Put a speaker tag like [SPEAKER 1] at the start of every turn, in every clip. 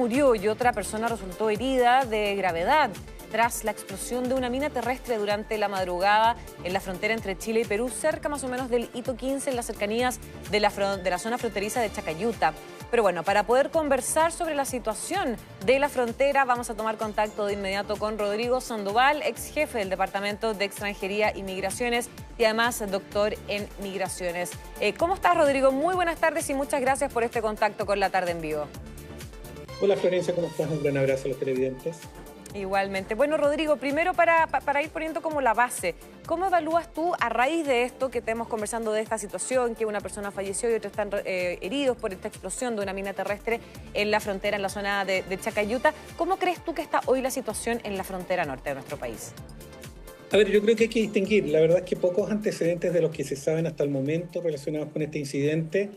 [SPEAKER 1] Murió y otra persona resultó herida de gravedad tras la explosión de una mina terrestre durante la madrugada en la frontera entre Chile y Perú, cerca más o menos del hito 15, en las cercanías de la zona fronteriza de Chacayuta. Pero bueno, para poder conversar sobre la situación de la frontera, vamos a tomar contacto de inmediato con Rodrigo Sandoval, ex jefe del Departamento de Extranjería y Migraciones y además doctor en Migraciones. ¿Cómo estás, Rodrigo? Muy buenas tardes y muchas gracias por este contacto con La Tarde en Vivo.
[SPEAKER 2] Hola Florencia, ¿cómo estás? Un gran abrazo a los televidentes.
[SPEAKER 1] Igualmente. Bueno, Rodrigo, primero para ir poniendo como la base, ¿cómo evalúas tú a raíz de esto que estamos conversando de esta situación, que una persona falleció y otros están heridos por esta explosión de una mina terrestre en la frontera, en la zona de Chacayuta? ¿Cómo crees tú que está hoy la situación en la frontera norte de nuestro país?
[SPEAKER 2] A ver, yo creo que hay que distinguir. La verdad es que pocos antecedentes de los que se saben hasta el momento relacionados con este incidente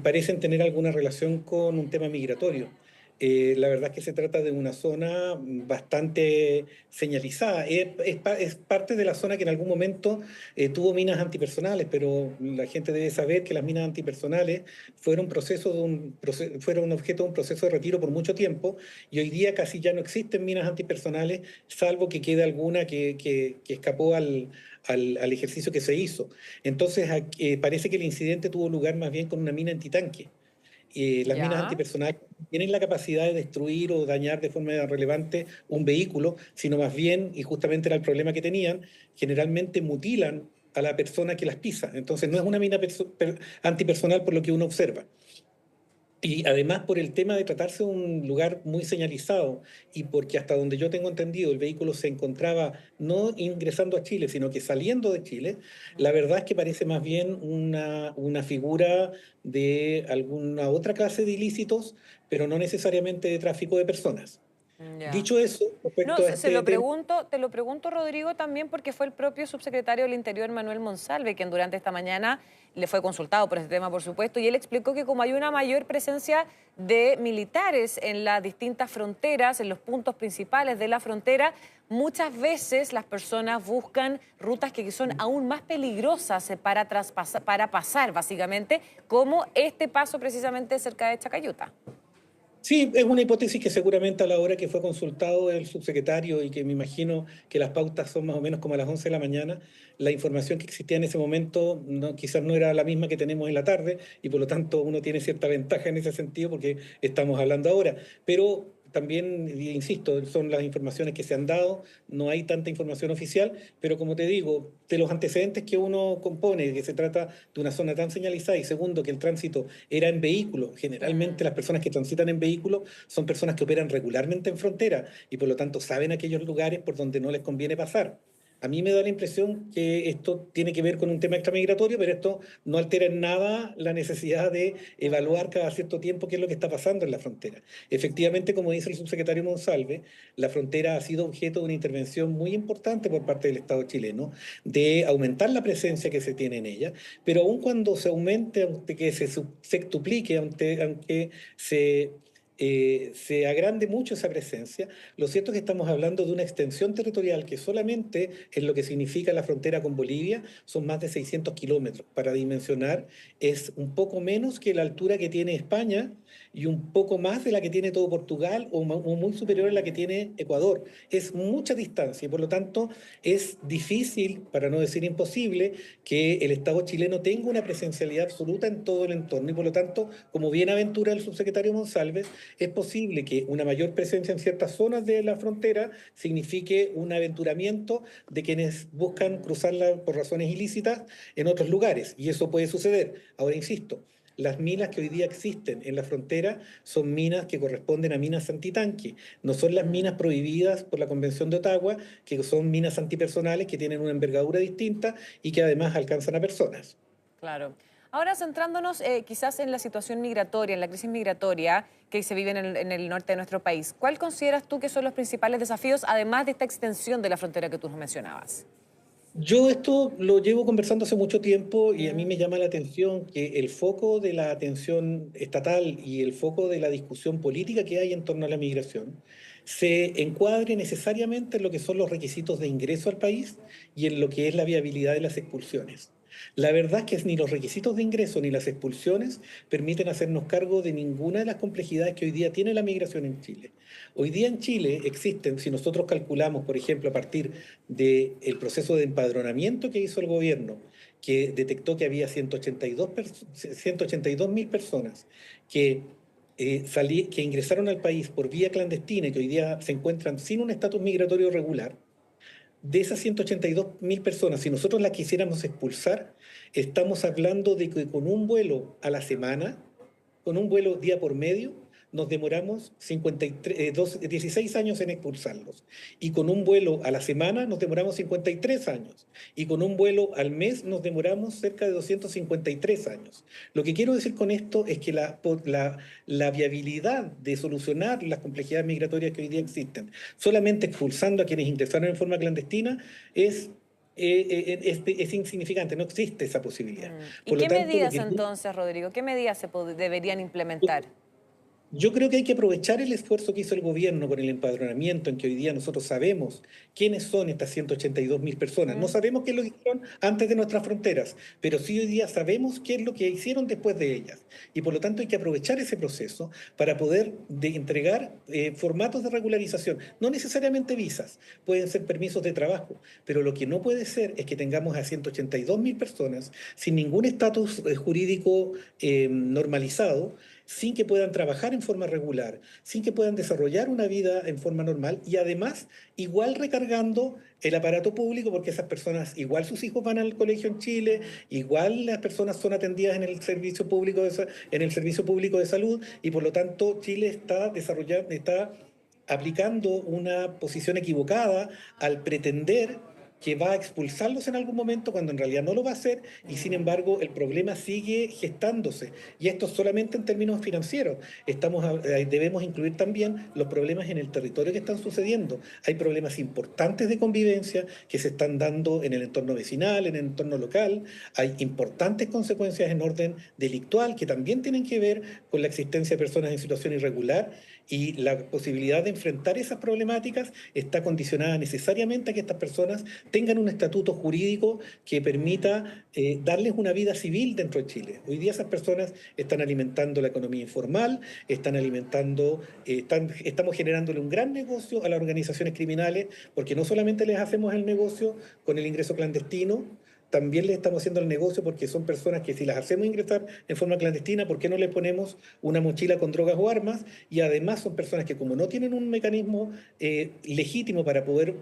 [SPEAKER 2] parecen tener alguna relación con un tema migratorio. La verdad es que se trata de una zona bastante señalizada. Es parte de la zona que en algún momento tuvo minas antipersonales, pero la gente debe saber que las minas antipersonales fueron objeto de un proceso de retiro por mucho tiempo y hoy día casi ya no existen minas antipersonales, salvo que quede alguna que escapó al ejercicio que se hizo. Entonces, parece que el incidente tuvo lugar más bien con una mina antitanque. Las minas
[SPEAKER 1] Ya.
[SPEAKER 2] antipersonales no tienen la capacidad de destruir o dañar de forma relevante un vehículo, sino más bien, y justamente era el problema que tenían, generalmente mutilan a la persona que las pisa. Entonces no es una mina antipersonal por lo que uno observa. Y además por el tema de tratarse de un lugar muy señalizado y porque hasta donde yo tengo entendido el vehículo se encontraba no ingresando a Chile, sino que saliendo de Chile, la verdad es que parece más bien una figura de alguna otra clase de ilícitos, pero no necesariamente de tráfico de personas.
[SPEAKER 1] Ya.
[SPEAKER 2] Dicho eso,
[SPEAKER 1] No,
[SPEAKER 2] respecto a este tema,
[SPEAKER 1] te lo pregunto, Rodrigo, también porque fue el propio subsecretario del Interior, Manuel Monsalve, quien durante esta mañana le fue consultado por este tema, por supuesto, y él explicó que como hay una mayor presencia de militares en las distintas fronteras, en los puntos principales de la frontera, muchas veces las personas buscan rutas que son aún más peligrosas para pasar, básicamente, como este paso precisamente cerca de Chacayuta.
[SPEAKER 2] sí, es una hipótesis que seguramente a la hora que fue consultado el subsecretario y que me imagino que las pautas son más o menos como a las 11 de la mañana, la información que existía en ese momento quizás no era la misma que tenemos en la tarde y por lo tanto uno tiene cierta ventaja en ese sentido porque estamos hablando ahora. Pero también, insisto, son las informaciones que se han dado, no hay tanta información oficial, pero como te digo, de los antecedentes que uno compone, que se trata de una zona tan señalizada y segundo, que el tránsito era en vehículo, generalmente las personas que transitan en vehículo son personas que operan regularmente en frontera y por lo tanto saben aquellos lugares por donde no les conviene pasar. A mí me da la impresión que esto tiene que ver con un tema extramigratorio, pero esto no altera en nada la necesidad de evaluar cada cierto tiempo qué es lo que está pasando en la frontera. Efectivamente, como dice el subsecretario Monsalve, la frontera ha sido objeto de una intervención muy importante por parte del Estado chileno de aumentar la presencia que se tiene en ella, pero aun cuando se aumente, aunque que se sextuplique, aunque se agrande mucho esa presencia, lo cierto es que estamos hablando de una extensión territorial que solamente en lo que significa la frontera con Bolivia son más de 600 kilómetros. Para dimensionar, es un poco menos que la altura que tiene España y un poco más de la que tiene todo Portugal o muy superior a la que tiene Ecuador. Es mucha distancia y por lo tanto es difícil, para no decir imposible, que el Estado chileno tenga una presencialidad absoluta en todo el entorno y por lo tanto, como bien aventura el subsecretario Monsalves, es posible que una mayor presencia en ciertas zonas de la frontera signifique un aventuramiento de quienes buscan cruzarla por razones ilícitas en otros lugares, y eso puede suceder. Ahora, insisto, las minas que hoy día existen en la frontera son minas que corresponden a minas antitanque, no son las minas prohibidas por la Convención de Ottawa, que son minas antipersonales que tienen una envergadura distinta y que además alcanzan a personas.
[SPEAKER 1] Claro. Ahora centrándonos quizás en la situación migratoria, en la crisis migratoria que se vive en el norte de nuestro país, ¿cuál consideras tú que son los principales desafíos, además de esta extensión de la frontera que tú nos mencionabas?
[SPEAKER 2] Yo esto lo llevo conversando hace mucho tiempo y a mí
[SPEAKER 1] Mm.
[SPEAKER 2] me llama la atención que el foco de la atención estatal y el foco de la discusión política que hay en torno a la migración se encuadre necesariamente en lo que son los requisitos de ingreso al país y en lo que es la viabilidad de las expulsiones. La verdad es que ni los requisitos de ingreso ni las expulsiones permiten hacernos cargo de ninguna de las complejidades que hoy día tiene la migración en Chile. Hoy día en Chile existen, si nosotros calculamos, por ejemplo, a partir del proceso de empadronamiento que hizo el gobierno, que detectó que había 182.000 personas que, que ingresaron al país por vía clandestina y que hoy día se encuentran sin un estatus migratorio regular, de esas 182.000 personas, si nosotros las quisiéramos expulsar, estamos hablando de que con un vuelo a la semana, con un vuelo día por medio, nos demoramos 16 años en expulsarlos. Y con un vuelo a la semana nos demoramos 53 años. Y con un vuelo al mes nos demoramos cerca de 253 años. Lo que quiero decir con esto es que la viabilidad de solucionar las complejidades migratorias que hoy día existen, solamente expulsando a quienes ingresaron en forma clandestina, es insignificante, no existe esa posibilidad.
[SPEAKER 1] ¿Y
[SPEAKER 2] Por lo
[SPEAKER 1] qué
[SPEAKER 2] tanto, lo
[SPEAKER 1] medidas
[SPEAKER 2] que
[SPEAKER 1] entonces, Rodrigo, qué medidas deberían implementar?
[SPEAKER 2] yo creo que hay que aprovechar el esfuerzo que hizo el gobierno con el empadronamiento, en que hoy día nosotros sabemos quiénes son estas 182.000 personas. No
[SPEAKER 1] Mm.
[SPEAKER 2] sabemos qué es lo que hicieron antes de nuestras fronteras, pero sí hoy día sabemos qué es lo que hicieron después de ellas. Y por lo tanto hay que aprovechar ese proceso para poder entregar formatos de regularización. No necesariamente visas, pueden ser permisos de trabajo, pero lo que no puede ser es que tengamos a 182.000 personas sin ningún estatus jurídico normalizado, sin que puedan trabajar en forma regular, sin que puedan desarrollar una vida en forma normal y además igual recargando el aparato público porque esas personas, igual sus hijos van al colegio en Chile, igual las personas son atendidas en el servicio público en el servicio público de salud y por lo tanto Chile está desarrollando, está aplicando una posición equivocada al pretender que va a expulsarlos en algún momento cuando en realidad no lo va a hacer y sin embargo el problema sigue gestándose. Y esto solamente en términos financieros. Debemos incluir también los problemas en el territorio que están sucediendo. Hay problemas importantes de convivencia que se están dando en el entorno vecinal, en el entorno local. Hay importantes consecuencias en orden delictual que también tienen que ver con la existencia de personas en situación irregular y la posibilidad de enfrentar esas problemáticas está condicionada necesariamente a que estas personas tengan un estatuto jurídico que permita darles una vida civil dentro de Chile. Hoy día esas personas están alimentando la economía informal, estamos generándole un gran negocio a las organizaciones criminales, porque no solamente les hacemos el negocio con el ingreso clandestino, también les estamos haciendo el negocio porque son personas que si las hacemos ingresar en forma clandestina, ¿por qué no les ponemos una mochila con drogas o armas? Y además son personas que como no tienen un mecanismo legítimo para poder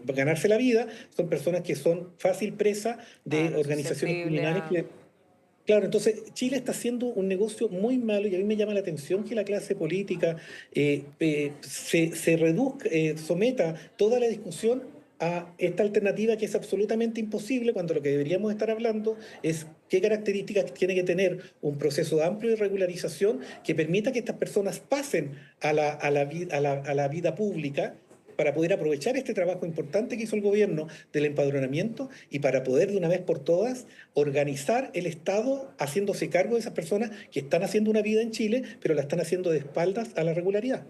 [SPEAKER 2] ganarse la vida, son personas que son fácil presa de
[SPEAKER 1] Claro,
[SPEAKER 2] organizaciones
[SPEAKER 1] susceptible
[SPEAKER 2] criminales
[SPEAKER 1] a...
[SPEAKER 2] que... Claro, entonces Chile está haciendo un negocio muy malo y a mí me llama la atención que la clase política se reduzca, someta toda la discusión a esta alternativa que es absolutamente imposible cuando lo que deberíamos estar hablando es qué características tiene que tener un proceso amplio de regularización que permita que estas personas pasen a la vida pública para poder aprovechar este trabajo importante que hizo el gobierno del empadronamiento y para poder de una vez por todas organizar el Estado haciéndose cargo de esas personas que están haciendo una vida en Chile, pero la están haciendo de espaldas a la regularidad.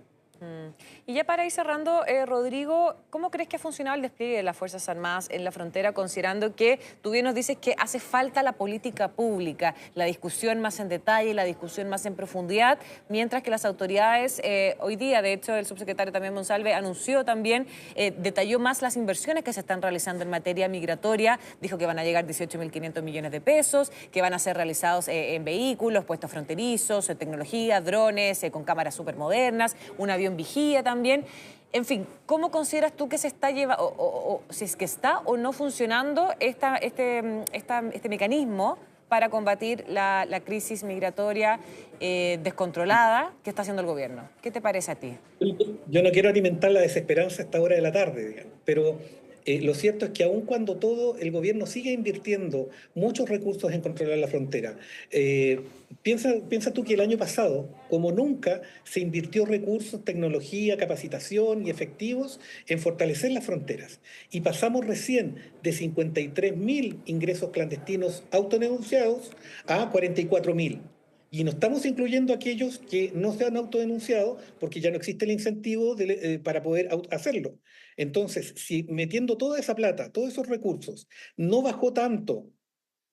[SPEAKER 1] Y ya para ir cerrando, Rodrigo, ¿cómo crees que ha funcionado el despliegue de las Fuerzas Armadas en la frontera, considerando que tú bien nos dices que hace falta la política pública, la discusión más en detalle, la discusión más en profundidad, mientras que las autoridades, hoy día, de hecho, el subsecretario también Monsalve anunció también, detalló más las inversiones que se están realizando en materia migratoria, dijo que van a llegar 18.500 millones de pesos, que van a ser realizados en vehículos, puestos fronterizos, tecnología, drones, con cámaras supermodernas, un avión vigía también. En fin, ¿cómo consideras tú que se está llevando, o si es que está o no funcionando este mecanismo para combatir la crisis migratoria descontrolada que está haciendo el gobierno? ¿Qué te parece a ti?
[SPEAKER 2] Yo no quiero alimentar la desesperanza a esta hora de la tarde, digamos, pero lo cierto es que aun cuando todo, el gobierno sigue invirtiendo muchos recursos en controlar la frontera. Piensa tú que el año pasado, como nunca, se invirtió recursos, tecnología, capacitación y efectivos en fortalecer las fronteras. Y pasamos recién de 53.000 ingresos clandestinos autodenunciados a 44.000. Y no estamos incluyendo a aquellos que no se han autodenunciado porque ya no existe el incentivo para poder hacerlo. Entonces, si metiendo toda esa plata, todos esos recursos, no bajó tanto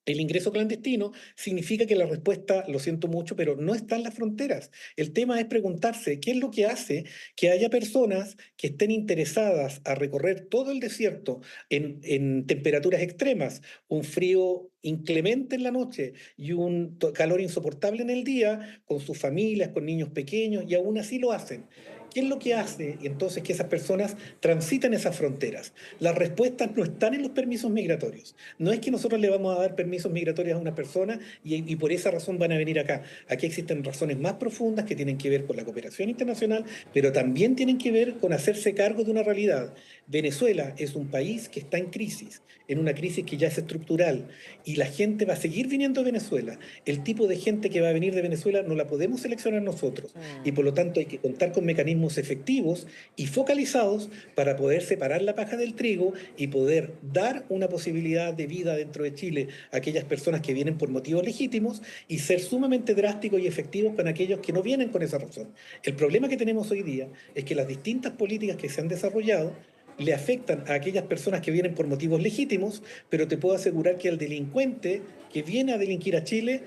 [SPEAKER 2] El ingreso clandestino significa que la respuesta, lo siento mucho, pero no está en las fronteras. El tema es preguntarse qué es lo que hace que haya personas que estén interesadas a recorrer todo el desierto en temperaturas extremas, un frío inclemente en la noche y un calor insoportable en el día, con sus familias, con niños pequeños, y aún así lo hacen. ¿Qué es lo que hace y entonces que esas personas transiten esas fronteras? Las respuestas no están en los permisos migratorios. No es que nosotros le vamos a dar permisos migratorios a una persona y por esa razón van a venir acá. Aquí existen razones más profundas que tienen que ver con la cooperación internacional, pero también tienen que ver con hacerse cargo de una realidad. Venezuela es un país que está en una crisis que ya es estructural, y la gente va a seguir viniendo a Venezuela. El tipo de gente que va a venir de Venezuela no la podemos seleccionar nosotros, y por lo tanto hay que contar con mecanismos efectivos y focalizados para poder separar la paja del trigo y poder dar una posibilidad de vida dentro de Chile a aquellas personas que vienen por motivos legítimos, y ser sumamente drásticos y efectivos con aquellos que no vienen con esa razón. El problema que tenemos hoy día es que las distintas políticas que se han desarrollado le afectan a aquellas personas que vienen por motivos legítimos, pero te puedo asegurar que el delincuente que viene a delinquir a Chile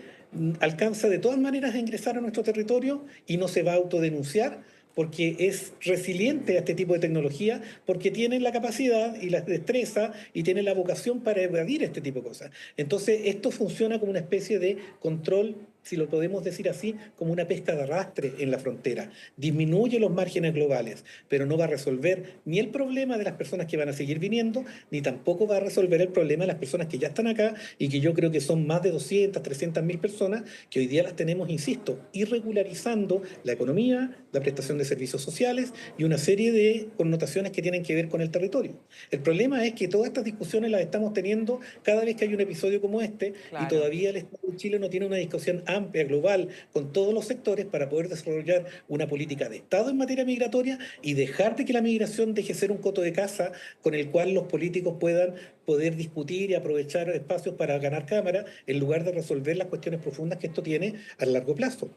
[SPEAKER 2] alcanza de todas maneras a ingresar a nuestro territorio y no se va a autodenunciar porque es resiliente a este tipo de tecnología, porque tiene la capacidad y la destreza y tiene la vocación para evadir este tipo de cosas. Entonces, esto funciona como una especie de control, si lo podemos decir así, como una pesca de arrastre en la frontera. Disminuye los márgenes globales, pero no va a resolver ni el problema de las personas que van a seguir viniendo, ni tampoco va a resolver el problema de las personas que ya están acá y que yo creo que son más de 200, 300 mil personas que hoy día las tenemos, insisto, irregularizando la economía, la prestación de servicios sociales y una serie de connotaciones que tienen que ver con el territorio. El problema es que todas estas discusiones las estamos teniendo cada vez que hay un episodio como este, y
[SPEAKER 1] Claro.
[SPEAKER 2] todavía el Estado de Chile no tiene una discusión amplia, global, con todos los sectores para poder desarrollar una política de Estado en materia migratoria y dejar de que la migración deje de ser un coto de caza con el cual los políticos puedan poder discutir y aprovechar espacios para ganar cámara, en lugar de resolver las cuestiones profundas que esto tiene a largo plazo.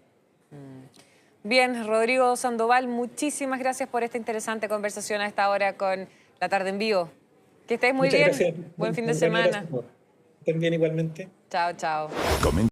[SPEAKER 1] Bien, Rodrigo Sandoval, muchísimas gracias por esta interesante conversación a esta hora con La Tarde en Vivo. Que estés muy
[SPEAKER 2] Muchas
[SPEAKER 1] bien.
[SPEAKER 2] gracias.
[SPEAKER 1] Buen fin de
[SPEAKER 2] Un gran
[SPEAKER 1] semana.
[SPEAKER 2] abrazo. Estén bien igualmente.
[SPEAKER 1] Chao, chao.